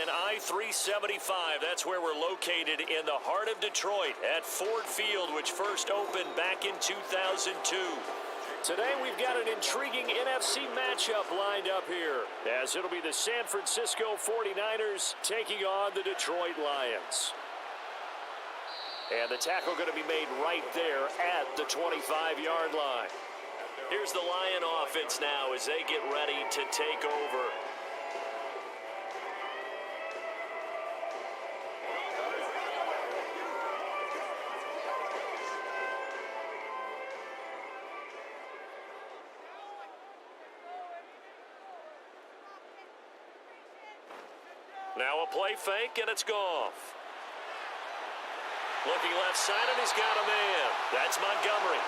and I-375. That's where we're located in the heart of Detroit at Ford Field, which first opened back in 2002. Today we've got an intriguing NFC matchup lined up here, as it'll be the San Francisco 49ers taking on the Detroit Lions. And the tackle going to be made right there at the 25-yard line. Here's the Lion offense now as they get ready to take over. Now a play fake, and it's Goff. Looking left side, and he's got a man. That's Montgomery.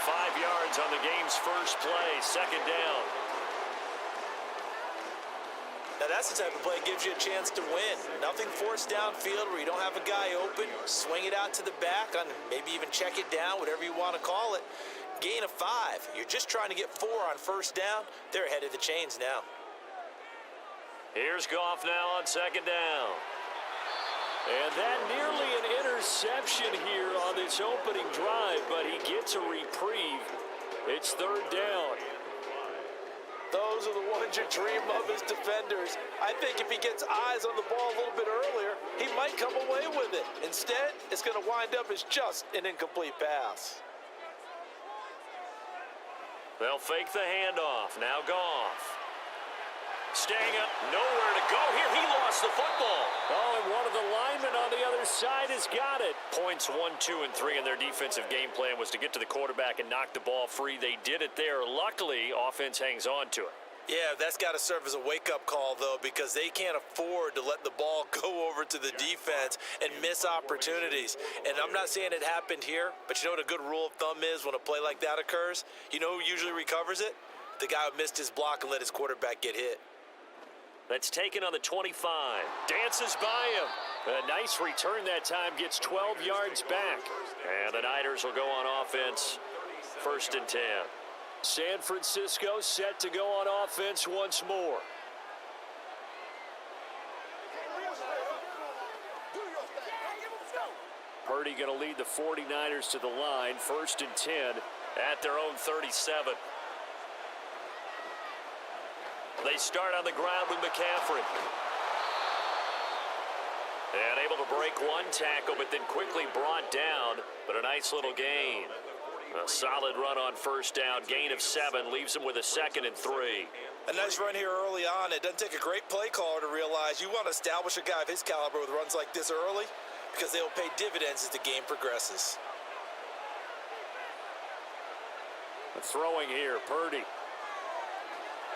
5 yards on the game's first play, second down. Now that's the type of play that gives you a chance to win. Nothing forced downfield where you don't have a guy open. Swing it out to the back, on maybe even check it down, whatever you want to call it. Gain of 5. You're just trying to get 4 on first down. They're ahead of the chains now. Here's Goff now on second down. And that nearly an interception here on this opening drive, but he gets a reprieve. It's third down. Those are the ones you dream of as defenders. I think if he gets eyes on the ball a little bit earlier, he might come away with it. Instead, it's going to wind up as just an incomplete pass. They'll fake the handoff. Now Goff. Staying up, nowhere to go here. He lost the football. Oh, and one of the linemen on the other side has got it. Points 1, 2, and 3 in their defensive game plan was to get to the quarterback and knock the ball free. They did it there. Luckily, offense hangs on to it. Yeah, that's got to serve as a wake-up call, though, because they can't afford to let the ball go over to the defense and miss opportunities. And I'm not saying it happened here, but you know what a good rule of thumb is when a play like that occurs? You know who usually recovers it? The guy who missed his block and let his quarterback get hit. That's taken on the 25. Dances by him. A nice return that time. Gets 12 yards back. And the Niners will go on offense. First and 10. San Francisco set to go on offense once more. Purdy going to lead the 49ers to the line. First and 10 at their own 37. They start on the ground with McCaffrey. And able to break one tackle, but then quickly brought down. But a nice little gain. A solid run on first down. Gain of 7 leaves him with a second and 3. A nice run here early on. It doesn't take a great play caller to realize you want to establish a guy of his caliber with runs like this early, because they will pay dividends as the game progresses. Throwing here, Purdy.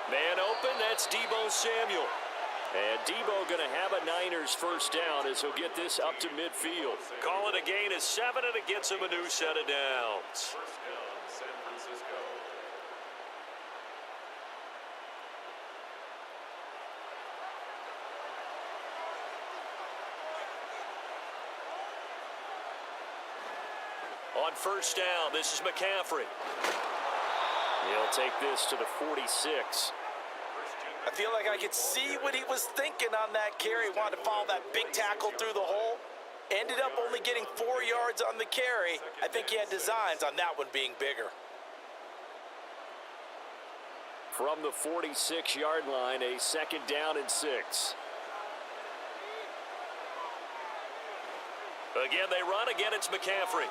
Man open, that's Deebo Samuel. And Deebo going to have a Niners first down as he'll get this up to midfield. Call it a gain of 7, and it gets him a new set of downs. First down, San Francisco. On first down, this is McCaffrey. He'll take this to the 46. I feel like I could see what he was thinking on that carry. Wanted to follow that big tackle through the hole. Ended up only getting 4 yards on the carry. I think he had designs on that one being bigger. From the 46-yard line, a second down and 6. Again, they run. Again, it's McCaffrey.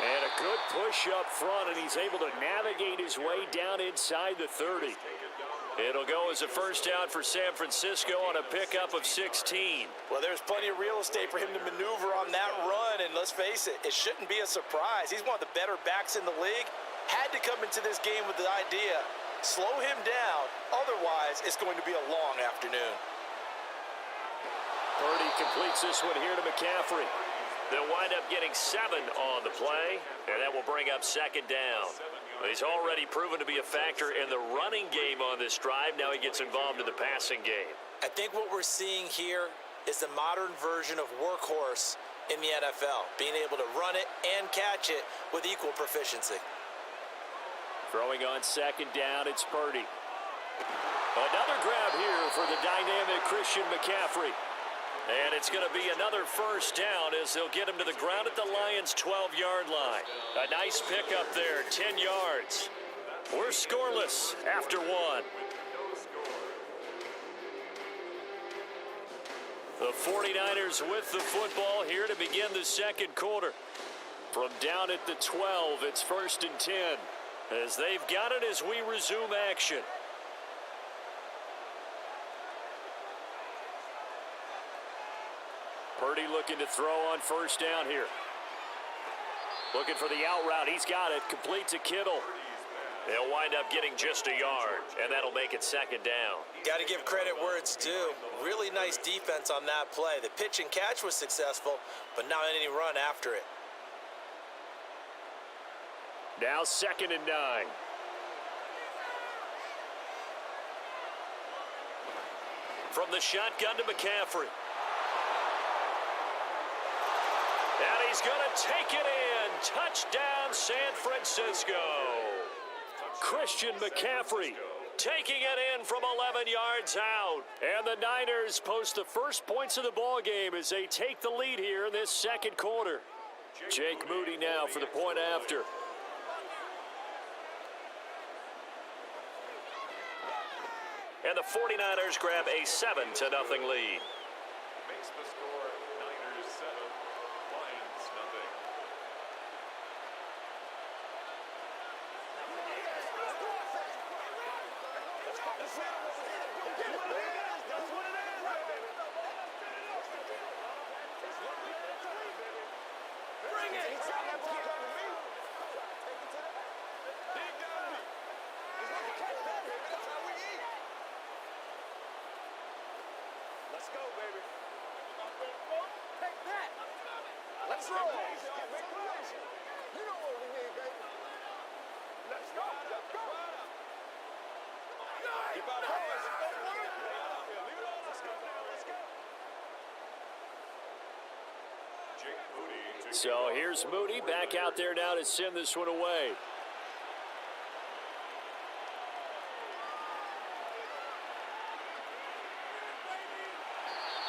And a good push up front, and he's able to navigate his way down inside the 30. It'll go as a first down for San Francisco on a pickup of 16. Well, there's plenty of real estate for him to maneuver on that run, and let's face it, it shouldn't be a surprise. He's one of the better backs in the league. Had to come into this game with the idea, slow him down, otherwise it's going to be a long afternoon. Purdy completes this one here to McCaffrey. They'll wind up getting 7 on the play, and that will bring up second down. He's already proven to be a factor in the running game on this drive. Now he gets involved in the passing game. I think what we're seeing here is the modern version of workhorse in the NFL, being able to run it and catch it with equal proficiency. Throwing on second down, it's Purdy. Another grab here for the dynamic Christian McCaffrey. And it's going to be another first down as they'll get him to the ground at the Lions' 12-yard line. A nice pickup there, 10 yards. We're scoreless after one. The 49ers with the football here to begin the second quarter. From down at the 12, it's 1st and 10. As they've got it as we resume action. Purdy looking to throw on first down here. Looking for the out route. He's got it. Complete to Kittle. They'll wind up getting just a yard, and that'll make it second down. Got to give credit where it's due. Really nice defense on that play. The pitch and catch was successful, but not any run after it. Now 2nd and 9. From the shotgun to McCaffrey. And he's going to take it in. Touchdown, San Francisco. Christian McCaffrey taking it in from 11 yards out. And the Niners post the first points of the ball game as they take the lead here in this second quarter. Jake Moody now for the point after. And the 49ers grab a 7-0 lead. Makes the score Niners 7, Lions nothing. Let's go, baby. Take that. Let's roll. You know what we need, baby. Let's go. Let's go. Keep out of hands. Leave it on. Let's go. Let's go. Jake Moody. So here's Moody back out there now to send this one away.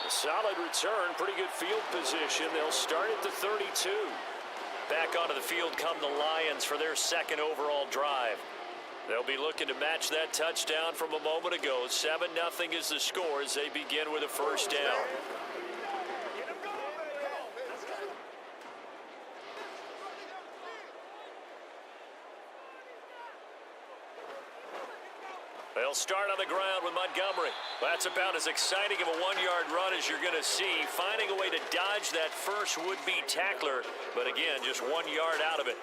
A solid return, pretty good field position. They'll start at the 32. Back onto the field come the Lions for their second overall drive. They'll be looking to match that touchdown from a moment ago. 7-0 is the score as they begin with a first down. They'll start on the ground with Montgomery. That's about as exciting of a one-yard run as you're going to see. Finding a way to dodge that first would-be tackler. But again, just 1 yard out of it.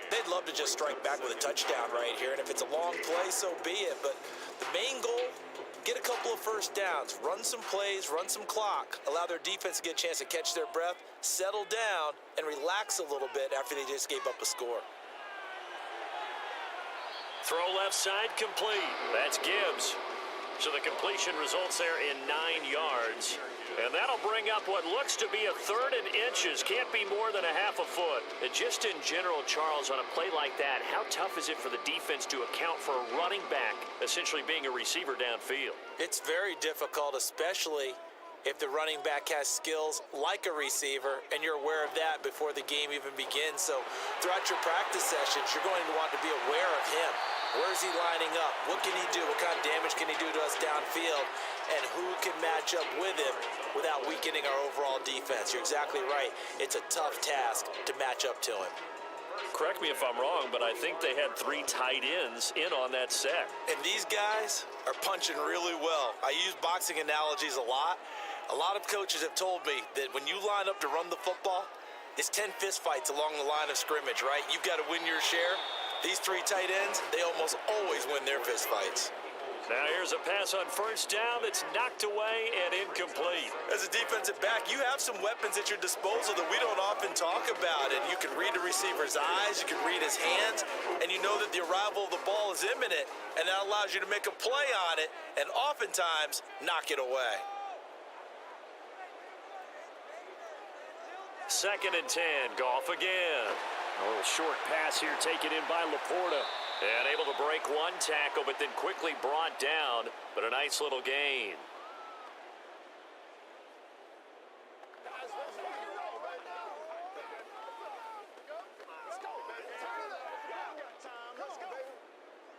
They'd love to just strike back with a touchdown right here, and if it's a long play, so be it. But the main goal, get a couple of first downs, run some plays, run some clock, allow their defense to get a chance to catch their breath, settle down, and relax a little bit after they just gave up a score. Throw left side complete. That's Gibbs. So the completion results there in 9 yards. And that'll bring up what looks to be a 3rd and inches. Can't be more than a half a foot. And just in general, Charles, on a play like that, how tough is it for the defense to account for a running back essentially being a receiver downfield? It's very difficult, especially if the running back has skills like a receiver, and you're aware of that before the game even begins. So throughout your practice sessions, you're going to want to be aware of him. Where is he lining up? What can he do? What kind of damage can he do to us downfield? And who can match up with him without weakening our overall defense? You're exactly right. It's a tough task to match up to him. Correct me if I'm wrong, but I think they had 3 tight ends in on that set. And these guys are punching really well. I use boxing analogies a lot. A lot of coaches have told me that when you line up to run the football, it's 10 fist fights along the line of scrimmage, right? You've got to win your share. These 3 tight ends, they almost always win their fist fights. Now here's a pass on first down that's knocked away and incomplete. As a defensive back, you have some weapons at your disposal that we don't often talk about. And you can read the receiver's eyes, you can read his hands, and you know that the arrival of the ball is imminent, and that allows you to make a play on it and oftentimes knock it away. 2nd and 10, Goff again. A little short pass here taken in by Laporta. And able to break one tackle, but then quickly brought down. But a nice little gain.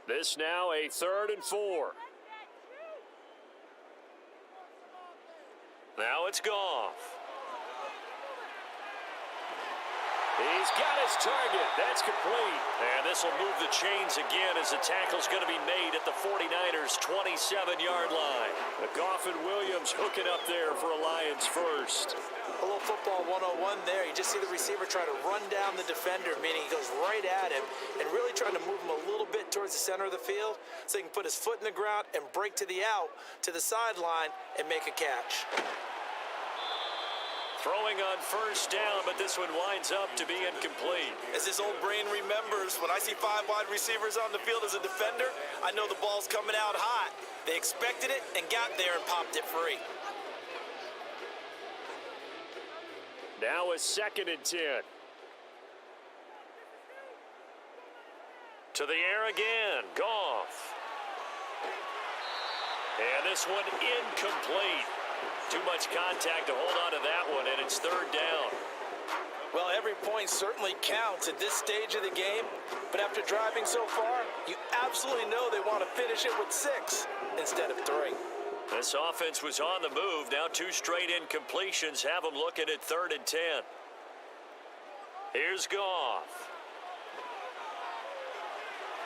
This now a 3rd and 4. Now it's Goff. He's got his target. That's complete. And this will move the chains again as the tackle's going to be made at the 49ers' 27-yard line. Goff and Williams hooking up there for a Lions first. A little football 101 there. You just see the receiver try to run down the defender, meaning he goes right at him and really trying to move him a little bit towards the center of the field so he can put his foot in the ground and break to the out, to the sideline, and make a catch. Throwing on first down, but this one winds up to be incomplete. As his old brain remembers, when I see 5 wide receivers on the field as a defender, I know the ball's coming out hot. They expected it and got there and popped it free. Now a 2nd and 10. To the air again, Goff. And this one incomplete. Too much contact to hold on to that one, and it's 3rd down. Well, every point certainly counts at this stage of the game, but after driving so far, you absolutely know they want to finish it with 6 instead of 3. This offense was on the move. Now 2 straight incompletions have them looking at 3rd and 10. Here's Goff.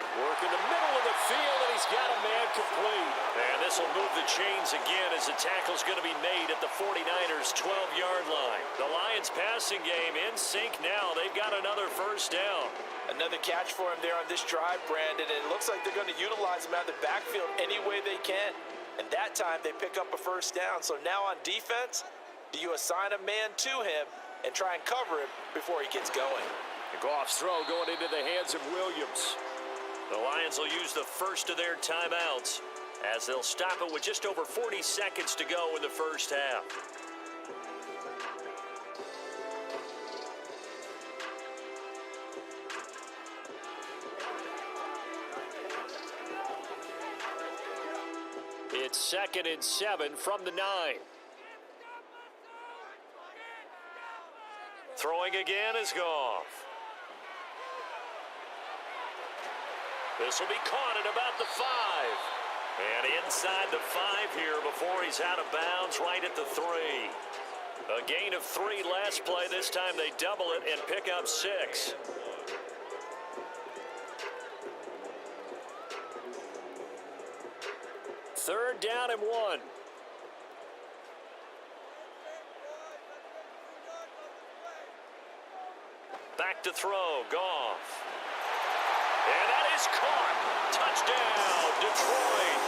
Working the middle of the field, and he's got a man complete. And this will move the chains again as the tackle's going to be made at the 49ers' 12-yard line. The Lions passing game in sync now. They've got another first down. Another catch for him there on this drive, Brandon, and it looks like they're going to utilize him out of the backfield any way they can. And that time they pick up a first down. So now on defense, do you assign a man to him and try and cover him before he gets going? Goff's throw going into the hands of Williams. The Lions will use the first of their timeouts as they'll stop it with just over 40 seconds to go in the first half. It's 2nd and 7 from the 9. Throwing again is Goff. This will be caught at about the 5. And inside the 5 here before he's out of bounds right at the 3. A gain of 3 last play. This time they double it and pick up 6. Third down and 1. Back to throw, Goff. And that is caught. Touchdown, Detroit.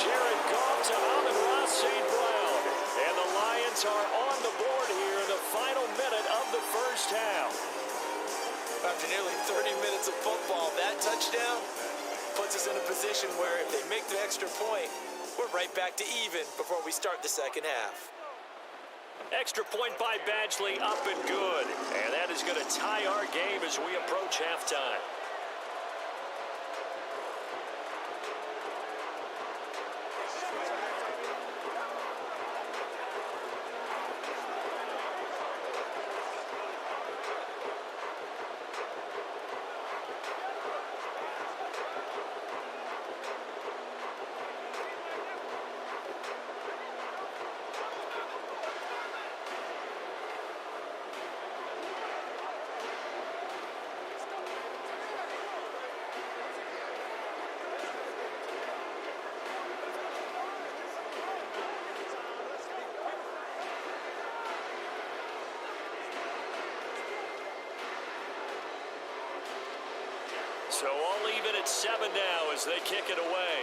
Jared Goff to Amon-Ra St. Brown. And the Lions are on the board here in the final minute of the first half. After nearly 30 minutes of football, that touchdown puts us in a position where if they make the extra point, we're right back to even before we start the second half. Extra point by Badgley, up and good. And that is going to tie our game as we approach halftime. So all even at 7 now as they kick it away.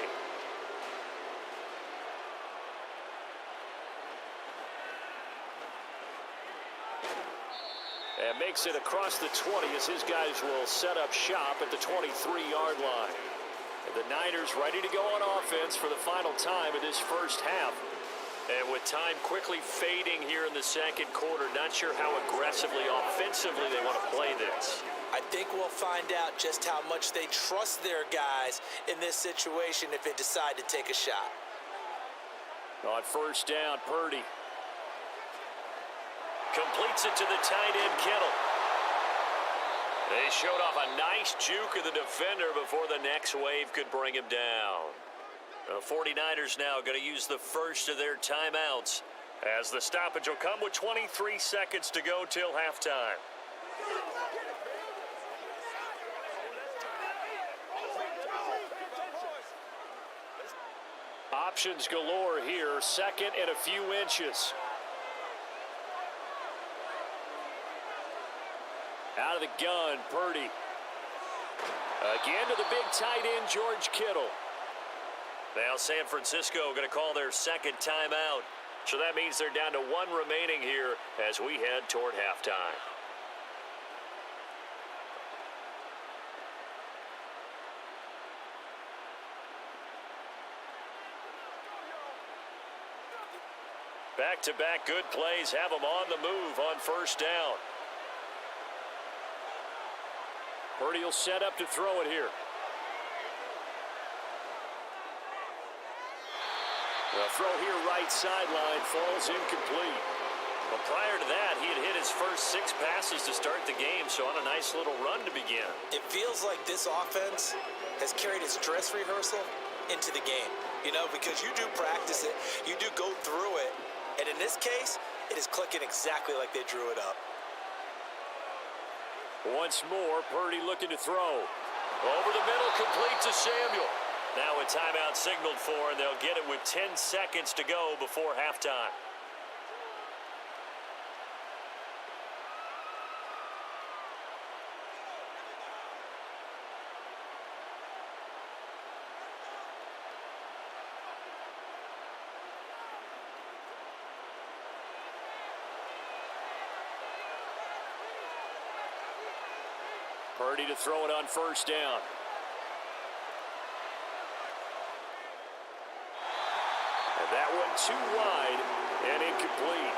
And makes it across the 20 as his guys will set up shop at the 23-yard line. And the Niners ready to go on offense for the final time of this first half. And with time quickly fading here in the second quarter, not sure how aggressively, offensively they want to play this. I think we'll find out just how much they trust their guys in this situation if they decide to take a shot. On first down, Purdy completes it to the tight end, Kittle. They showed off a nice juke of the defender before the next wave could bring him down. The 49ers now going to use the first of their timeouts as the stoppage will come with 23 seconds to go till halftime. Options galore here, second and a few inches. Out of the gun, Purdy. Again to the big tight end, George Kittle. Now San Francisco going to call their second timeout. So that means they're down to one remaining here as we head toward halftime. Back-to-back good plays have them on the move on first down. Purdy will set up to throw it here. The throw here right sideline falls incomplete. But prior to that, he had hit his first 6 passes to start the game, so on a nice little run to begin. It feels like this offense has carried its dress rehearsal into the game. You know, because you do practice it, you do go through it, and in this case, it is clicking exactly like they drew it up. Once more, Purdy looking to throw. Over the middle, complete to Samuel. Now a timeout signaled for, and they'll get it with 10 seconds to go before halftime. Purdy to throw it on first down. And that one too wide and incomplete.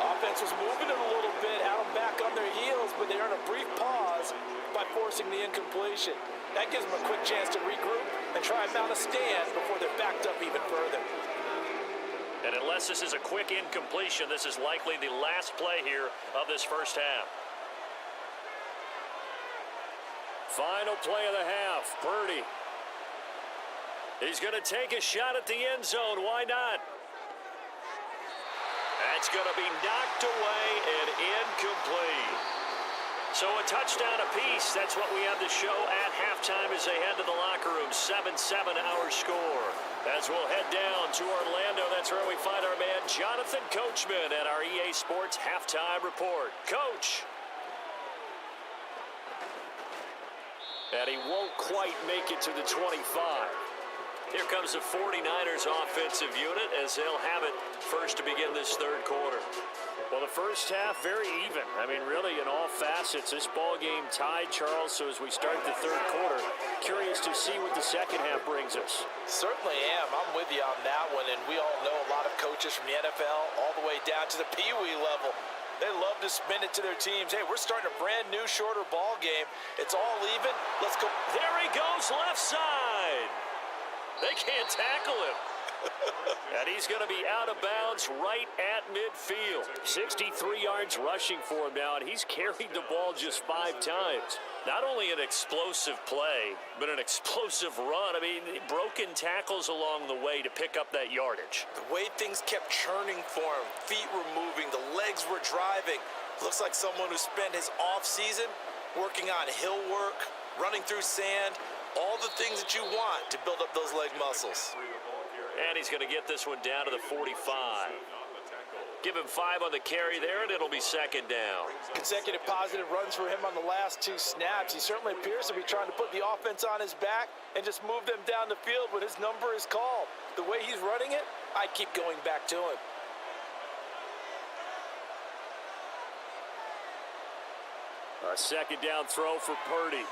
Offense was moving it a little bit, had them back on their heels, but they earned a brief pause by forcing the incompletion. That gives them a quick chance to regroup and try and mount a stand before they're backed up even further. And unless this is a quick incompletion, this is likely the last play here of this first half. Final play of the half, Purdy. He's going to take a shot at the end zone. Why not? That's going to be knocked away and incomplete. So a touchdown apiece. That's what we have to show at halftime as they head to the locker room. 7-7 our score. As we'll head down to Orlando, that's where we find our man Jonathan Coachman at our EA Sports Halftime Report. Coach. And he won't quite make it to the 25. Here comes the 49ers offensive unit as they'll have it first to begin this third quarter. Well, the first half, very even. I mean, really, in all facets, this ball game tied, Charles. So as we start the third quarter, curious to see what the second half brings us. Certainly am. I'm with you on that one. And we all know a lot of coaches from the NFL all the way down to the Pee Wee level. They love to spin it to their teams. Hey, we're starting a brand new, shorter ball game. It's all even. Let's go. There he goes, left side. They can't tackle him. And he's going to be out of bounds right at midfield. 63 yards rushing for him now, and he's carried the ball just 5 times. Not only an explosive play, but an explosive run. I mean, broken tackles along the way to pick up that yardage. The way things kept churning for him, feet were moving, the legs were driving. Looks like someone who spent his off season working on hill work, running through sand, all the things that you want to build up those leg muscles. And he's going to get this one down to the 45. Give him 5 on the carry there, and it'll be second down. Consecutive positive runs for him on the last 2 snaps. He certainly appears to be trying to put the offense on his back and just move them down the field when his number is called. The way he's running it, I keep going back to him. A second down throw for Purdy.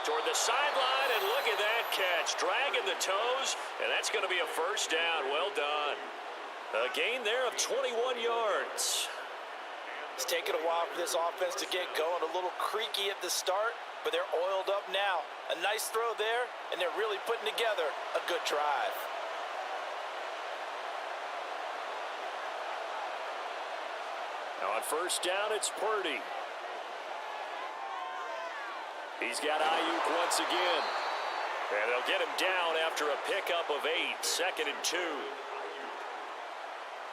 Toward the sideline, and look at that catch. Dragging the toes, and that's going to be a first down. Well done. A gain there of 21 yards. It's taken a while for this offense to get going. A little creaky at the start, but they're oiled up now. A nice throw there, and they're really putting together a good drive. Now on first down, it's Purdy. He's got Ayuk once again. And they'll get him down after a pickup of 8. 2nd and 2.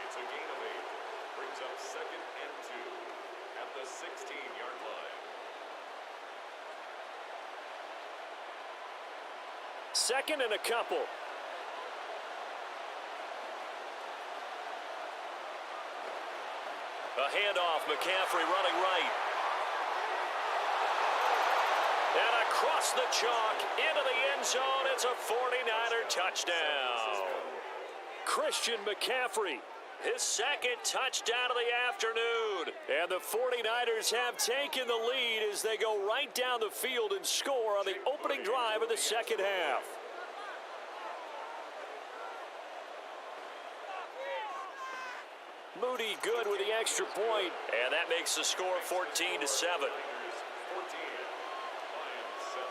It's a gain of 8. Brings up 2nd and 2 at the 16-yard line. 2nd and a couple. A handoff, McCaffrey running right. And across the chalk, into the end zone, it's a 49er touchdown. Christian McCaffrey, his 2nd touchdown of the afternoon. And the 49ers have taken the lead as they go right down the field and score on the opening drive of the second half. Moody good with the extra point, and that makes the score 14-7. 14, Lions 7.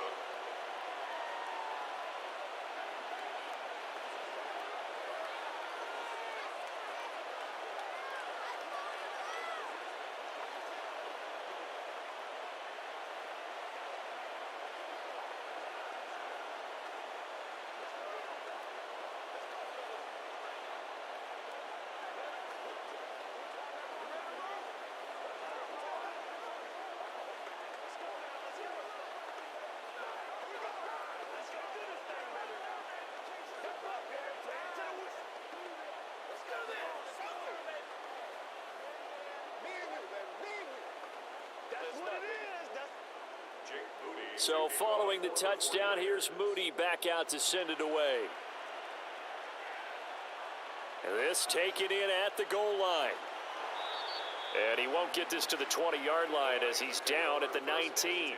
So following the touchdown, here's Moody back out to send it away. And this taken in at the goal line. And he won't get this to the 20-yard line as he's down at the 19.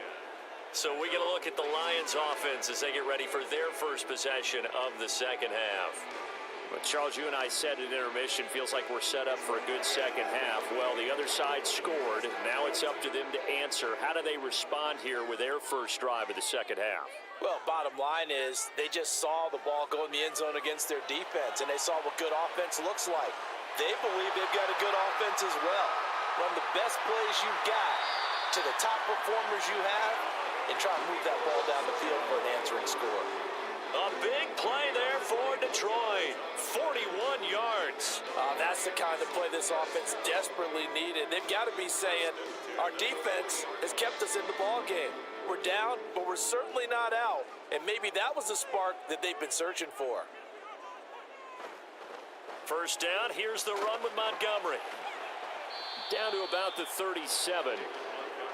So we get a look at the Lions offense as they get ready for their first possession of the second half. But Charles, you and I said at intermission, feels like we're set up for a good second half. Well, the other side scored. Now it's up to them to answer. How do they respond here with their first drive of the second half? Well, bottom line is they just saw the ball go in the end zone against their defense, and they saw what good offense looks like. They believe they've got a good offense as well. Run the best plays you've got to the top performers you have and try to move that ball down the field for an answering score. A big play there for Detroit. 41 yards. That's the kind of play this offense desperately needed. They've got to be saying, our defense has kept us in the ball game. We're down, but we're certainly not out. And maybe that was the spark that they've been searching for. First down, here's the run with Montgomery. Down to about the 37.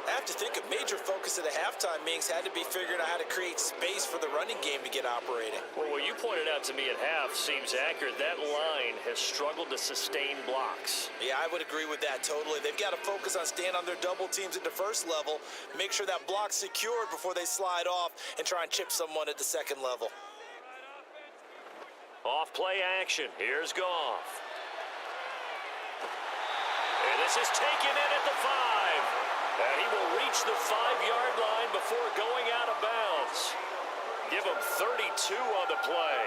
I have to think a major focus of the halftime, Minks, had to be figuring out how to create space for the running game to get operating. Well, what you pointed out to me at half seems accurate. That line has struggled to sustain blocks. Yeah, I would agree with that totally. They've got to focus on staying on their double teams at the first level, make sure that block's secured before they slide off and try and chip someone at the second level. Off play action. Here's Goff. And this is taken in at the 5. And he will reach the 5-yard line before going out of bounds. Give him 32 on the play.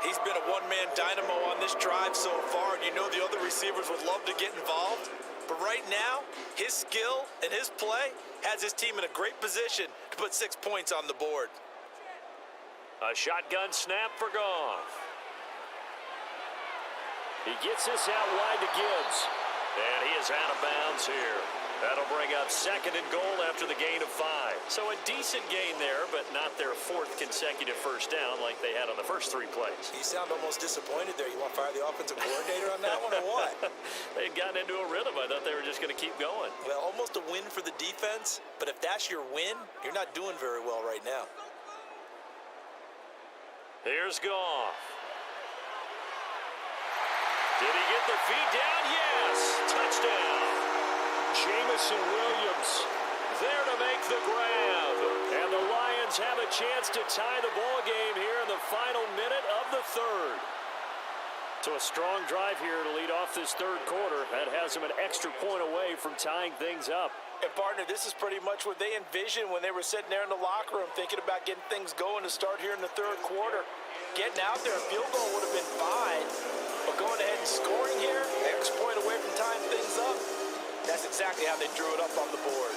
He's been a one-man dynamo on this drive so far, and you know the other receivers would love to get involved. But right now, his skill and his play has his team in a great position to put 6 points on the board. A shotgun snap for Goff. He gets this out wide to Gibbs. And he is out of bounds here. That'll bring up 2nd and goal after the gain of 5. So a decent gain there, but not their 4th consecutive first down like they had on the first 3 plays. You sound almost disappointed there. You want to fire the offensive coordinator on that one or what? They had gotten into a rhythm. I thought they were just going to keep going. Well, almost a win for the defense, but if that's your win, you're not doing very well right now. Here's Goff. Did he get the feet down? Yes! Touchdown! Jamison Williams there to make the grab. And the Lions a chance to tie the ball game here in the final minute of the third. So a strong drive here to lead off this third quarter. That has them an extra point away from tying things up. And, partner, this is pretty much what they envisioned when they were sitting there in the locker room thinking about getting things going to start here in the third quarter. Getting out there, a field goal would have been fine. But going ahead and scoring here, extra point away from tying things up, that's exactly how they drew it up on the board.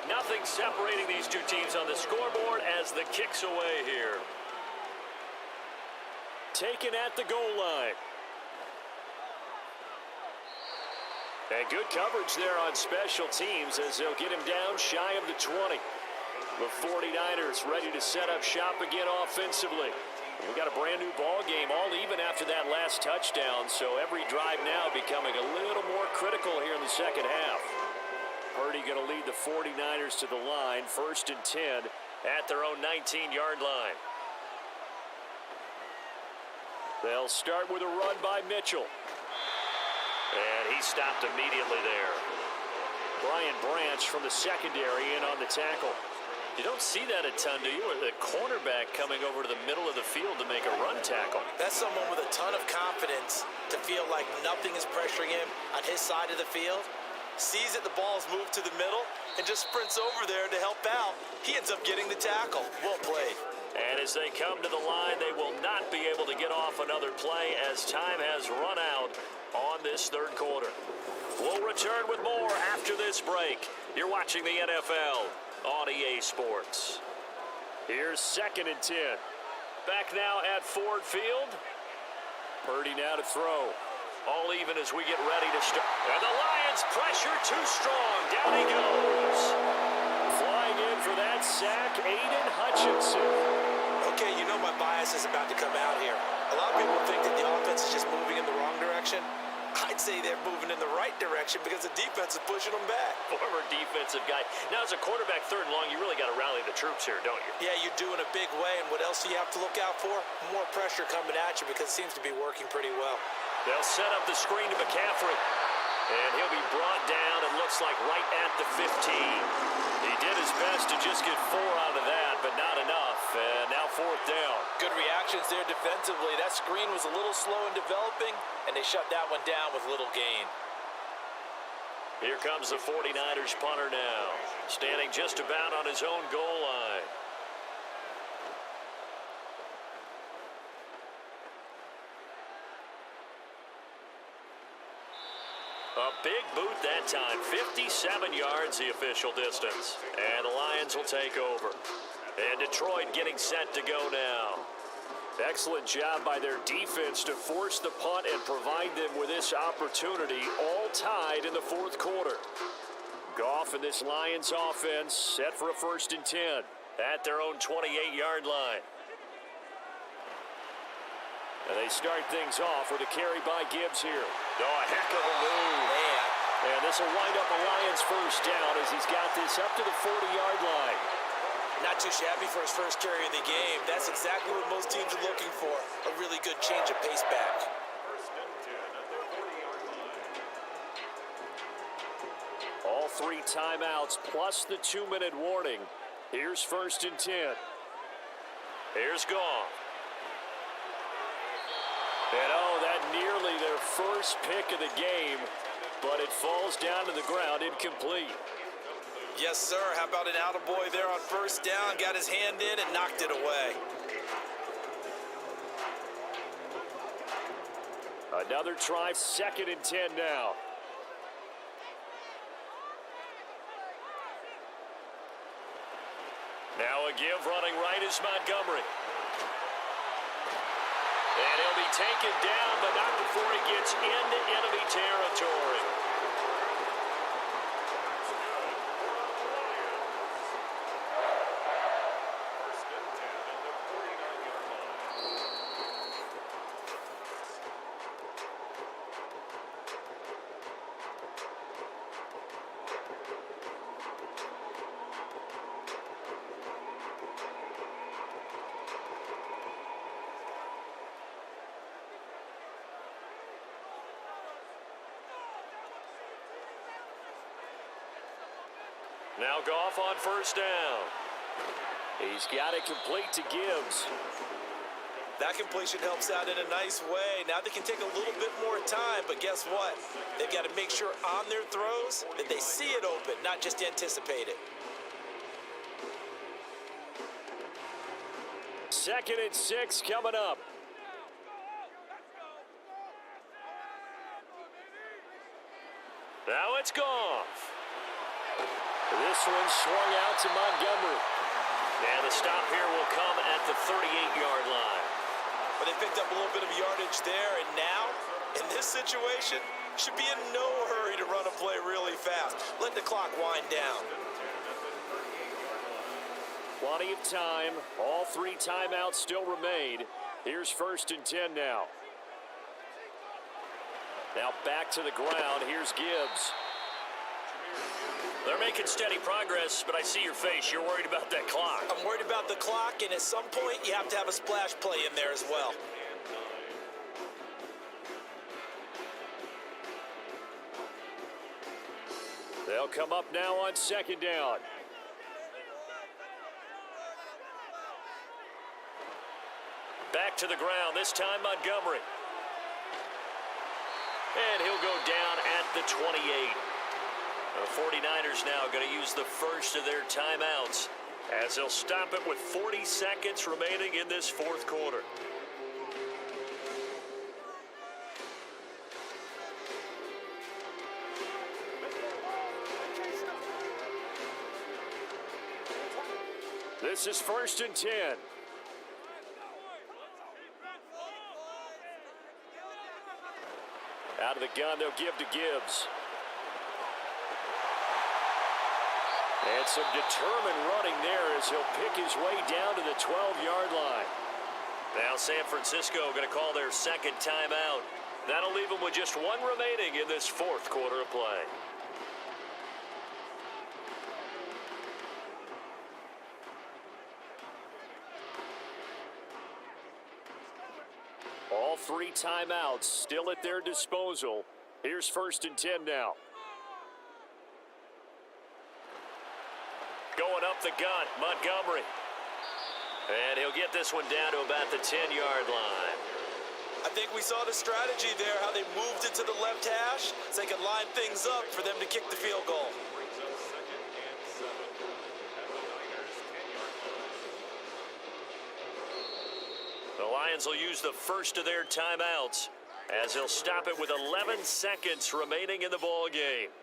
Nothing separating these two teams on the scoreboard as the kick's away here. Taken at the goal line. And good coverage there on special teams as they'll get him down shy of the 20. The 49ers ready to set up shop again offensively. We've got a brand new ball game, all even after that last touchdown, so every drive now becoming a little more critical here in the second half. Purdy going to lead the 49ers to the line, 1st and 10 at their own 19-yard line. They'll start with a run by Mitchell. And he stopped immediately there. Brian Branch from the secondary in on the tackle. You don't see that a ton, do you? With the cornerback coming over to the middle of the field to make a run tackle. That's someone with a ton of confidence to feel like nothing is pressuring him on his side of the field. Sees that the ball's moved to the middle and just sprints over there to help out. He ends up getting the tackle. Well played. And as they come to the line, they will not be able to get off another play as time has run out on this third quarter. We'll return with more after this break. You're watching the NFL on EA Sports. Here's 2nd and 10. Back now at Ford Field. Purdy now to throw. All even as we get ready to start. And the Lions pressure too strong. Down he goes. Flying in for that sack, Aiden Hutchinson. Okay, you know my bias is about to come out here. A lot of people think that the offense is just moving in the wrong direction. I'd say they're moving in the right direction because the defense is pushing them back. Former defensive guy. Now, as a quarterback 3rd and long, you really got to rally the troops here, don't you? Yeah, you do in a big way. And what else do you have to look out for? More pressure coming at you because it seems to be working pretty well. They'll set up the screen to McCaffrey. And he'll be brought down, it looks like, right at the 15. He did his best to just get 4 out of that, but not enough. And now 4th down. Good reactions there defensively. That screen was a little slow in developing, and they shut that one down with little gain. Here comes the 49ers punter now, standing just about on his own goal line. A big boot that time, 57 yards the official distance. And the Lions will take over. And Detroit getting set to go now. Excellent job by their defense to force the punt and provide them with this opportunity, all tied in the 4th quarter. Goff and this Lions offense set for a 1st and 10 at their own 28-yard line. And they start things off with a carry by Gibbs here. Oh, a heck of a move. Man. And this will wind up a Lions 1st down as he's got this up to the 40-yard line. Not too shabby for his first carry of the game. That's exactly what most teams are looking for. A really good change of pace back. 1st and 10 at their 40-yard line. All 3 timeouts plus the 2-minute warning. Here's 1st and 10. Here's Goff. And oh, that nearly their first pick of the game, but it falls down to the ground incomplete. Yes, sir. How about an attaboy there on 1st down? Got his hand in and knocked it away. Another try, 2nd and 10 now. Now a give running right is Montgomery. And he'll be taken down, but not before he gets into enemy territory. First and 10 at the 49-yard line. Now Goff on first down. He's got it complete to Gibbs. That completion helps out in a nice way. Now they can take a little bit more time, but guess what? They've got to make sure on their throws that they see it open, not just anticipate it. 2nd and 6 coming up. Now it's Goff. This one swung out to Montgomery. And the stop here will come at the 38-yard line. But they picked up a little bit of yardage there, and now, in this situation, should be in no hurry to run a play really fast. Let the clock wind down. Plenty of time. All 3 timeouts still remain. Here's 1st and 10 now. Now back to the ground. Here's Gibbs. They're making steady progress, but I see your face. You're worried about that clock. I'm worried about the clock, and at some point, you have to have a splash play in there as well. They'll come up now on 2nd down. Back to the ground, this time Montgomery. And he'll go down at the 28. The 49ers now going to use the first of their timeouts as they'll stop it with 40 seconds remaining in this 4th quarter. This is 1st and 10. Out of the gun, they'll give to Gibbs. And some determined running there as he'll pick his way down to the 12-yard line. Now San Francisco going to call their 2nd timeout. That'll leave them with just 1 remaining in this 4th quarter of play. All 3 timeouts still at their disposal. Here's 1st and 10 now. Going up the gut, Montgomery. And he'll get this one down to about the 10-yard line. I think we saw the strategy there, how they moved it to the left hash so they could line things up for them to kick the field goal. Brings up 2nd and 7 at the Niners' 10-yard line. The Lions will use the first of their timeouts as they'll stop it with 11 seconds remaining in the ball game.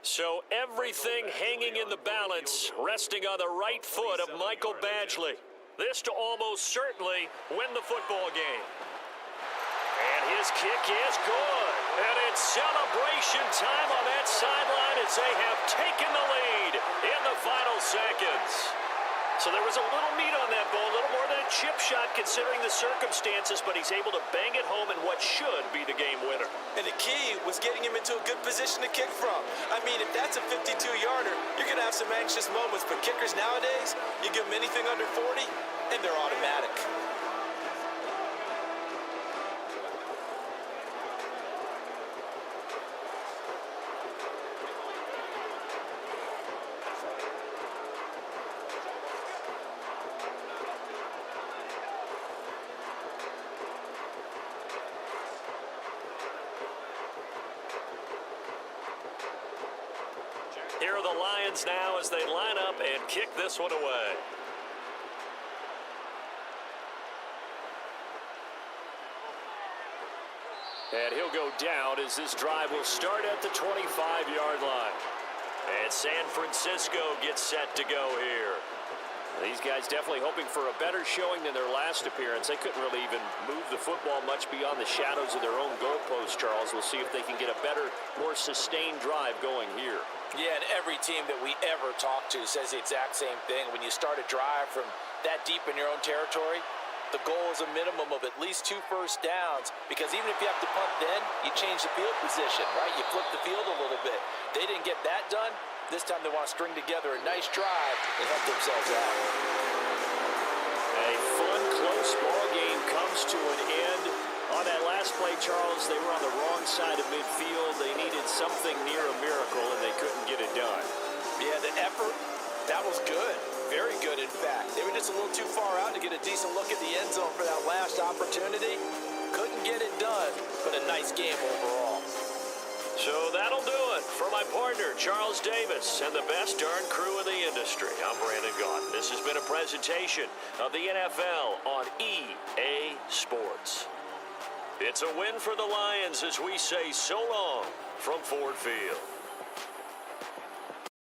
So everything hanging in the balance, resting on the right foot of Michael Badgley. This to almost certainly win the football game. And his kick is good. And it's celebration time on that sideline as they have taken the lead in the final seconds. So there was a little meat on that ball, a little more than a chip shot considering the circumstances, but he's able to bang it home in what should be the game winner. And the key was getting him into a good position to kick from. I mean, if that's a 52-yarder, you're going to have some anxious moments, but kickers nowadays, you give them anything under 40, and they're automatic. Here are the Lions now as they line up and kick this one away. And he'll go down as this drive will start at the 25-yard line. And San Francisco gets set to go here. These guys definitely hoping for a better showing than their last appearance. They couldn't really even move the football much beyond the shadows of their own goalpost, Charles. We'll see if they can get a better, more sustained drive going here. Yeah, and every team that we ever talk to says the exact same thing. When you start a drive from that deep in your own territory, the goal is a minimum of at least 2 first downs, because even if you have to punt then, you change the field position, right? You flip the field a little bit. They didn't get that done. This time they want to string together a nice drive and help themselves out. A fun, close ball game comes to an end. On that last play, Charles, they were on the wrong side of midfield. They needed something near a miracle, and they couldn't get it done. Yeah, the effort, that was good. Very good, in fact. They were just a little too far out to get a decent look at the end zone for that last opportunity. Couldn't get it done, but a nice game overall. So that'll do it for my partner, Charles Davis, and the best darn crew in the industry. I'm Brandon Gaunt. This has been a presentation of the NFL on EA Sports. It's a win for the Lions as we say so long from Ford Field.